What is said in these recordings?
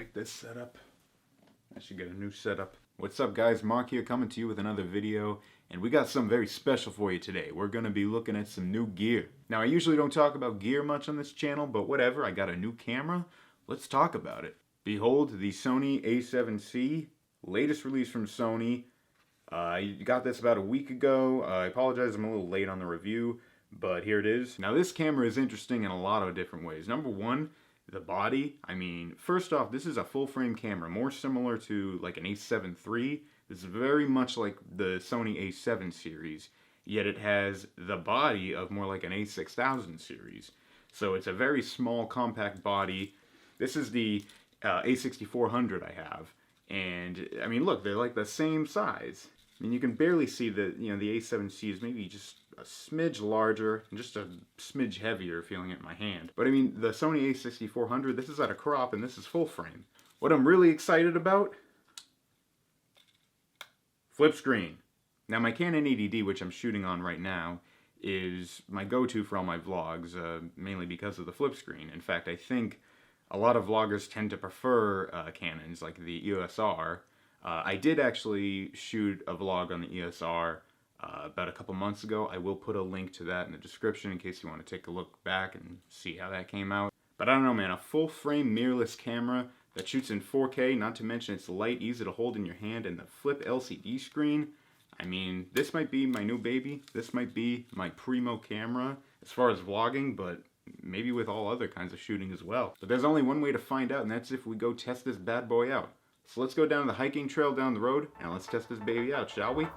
like this setup. I should get a new setup. What's up guys, Mark here coming to you with another video, and we got something very special for you today. We're gonna be looking at some new gear. Now I usually don't talk about gear much on this channel, but whatever, I got a new camera. Let's talk about it. Behold the Sony A7C, latest release from Sony. I got this about a week ago. I apologize, I'm a little late on the review, but here it is. Now this camera is interesting in a lot of different ways. Number one, the body. I mean, first off, this is a full frame camera, more similar to like an A7 III. This is very much like the Sony A7 series, yet it has the body of more like an A6000 series. So it's a very small, compact body. This is the A6400 I have, and I mean, look, they're like the same size. I mean, you can barely see that, you know, the A7C is maybe just a smidge larger and just a smidge heavier feeling it in my hand. But I mean, the Sony A6400, this is at a crop and this is full frame. What I'm really excited about? Flip screen. Now my Canon 80D, which I'm shooting on right now, is my go-to for all my vlogs, mainly because of the flip screen. In fact, I think a lot of vloggers tend to prefer Canons, like the EOS R. I did actually shoot a vlog on the EOS R about a couple months ago. I will put a link to that in the description in case you want to take a look back and see how that came out. But I don't know, man, a full frame mirrorless camera that shoots in 4K, not to mention it's light, easy to hold in your hand, and the flip LCD screen. I mean, this might be my new baby. This might be my primo camera as far as vlogging, but maybe with all other kinds of shooting as well. But there's only one way to find out, and that's if we go test this bad boy out. So let's go down the hiking trail down the road, and let's test this baby out, shall we?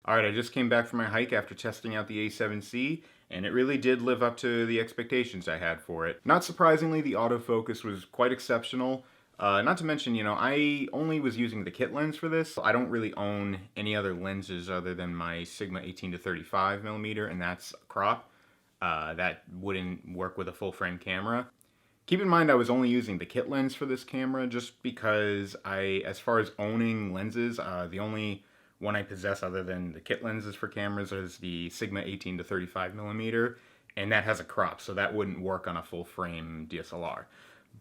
Alright, I just came back from my hike after testing out the A7C, and it really did live up to the expectations I had for it. Not surprisingly, the autofocus was quite exceptional. Not to mention, you know, I only was using the kit lens for this. I don't really own any other lenses other than my Sigma 18-35mm, and that's crop. That wouldn't work with a full frame camera. Keep in mind I was only using the kit lens for this camera just because as far as owning lenses, the only one I possess other than the kit lenses for cameras is the Sigma 18-35mm, and that has a crop, so that wouldn't work on a full frame DSLR.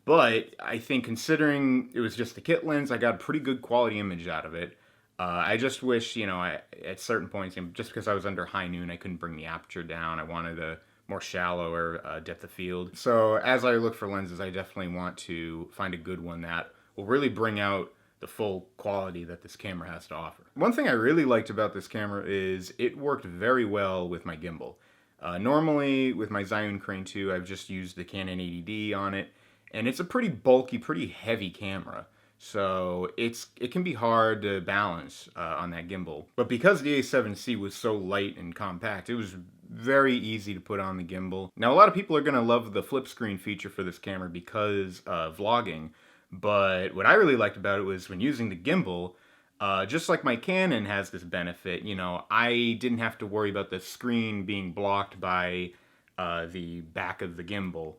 But I think considering it was just the kit lens, I got a pretty good quality image out of it. I just wish, you know, at certain points, just because I was under high noon, I couldn't bring the aperture down. I wanted a more shallower depth of field. So as I look for lenses, I definitely want to find a good one that will really bring out the full quality that this camera has to offer. One thing I really liked about this camera is it worked very well with my gimbal. Normally with my Zhiyun Crane 2, I've just used the Canon 80D on it, and it's a pretty bulky, pretty heavy camera. So it can be hard to balance on that gimbal. But because the A7C was so light and compact, it was very easy to put on the gimbal. Now a lot of people are gonna love the flip screen feature for this camera because of vlogging. But what I really liked about it was when using the gimbal, just like my Canon has this benefit, you know, I didn't have to worry about the screen being blocked by the back of the gimbal,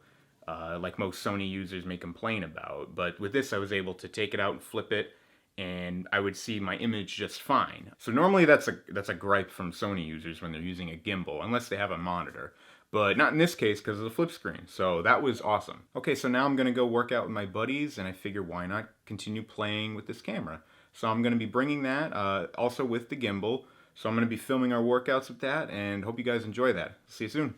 like most Sony users may complain about. But with this, I was able to take it out and flip it, and I would see my image just fine. So normally that's a gripe from Sony users when they're using a gimbal, unless they have a monitor. But not in this case because of the flip screen, so that was awesome. Okay, so now I'm gonna go work out with my buddies, and I figure why not continue playing with this camera. So I'm gonna be bringing that, also with the gimbal. So I'm gonna be filming our workouts with that, and hope you guys enjoy that. See you soon.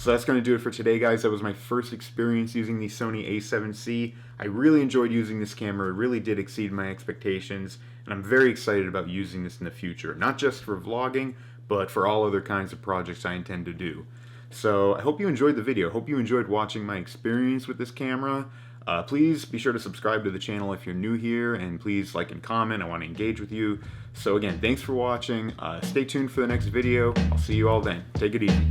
So that's going to do it for today, guys. That was my first experience using the Sony A7C. I really enjoyed using this camera. It really did exceed my expectations, and I'm very excited about using this in the future. Not just for vlogging, but for all other kinds of projects I intend to do. So I hope you enjoyed the video. I hope you enjoyed watching my experience with this camera. Please be sure to subscribe to the channel if you're new here, and please like and comment. I want to engage with you. So again, thanks for watching. Stay tuned for the next video. I'll see you all then. Take it easy.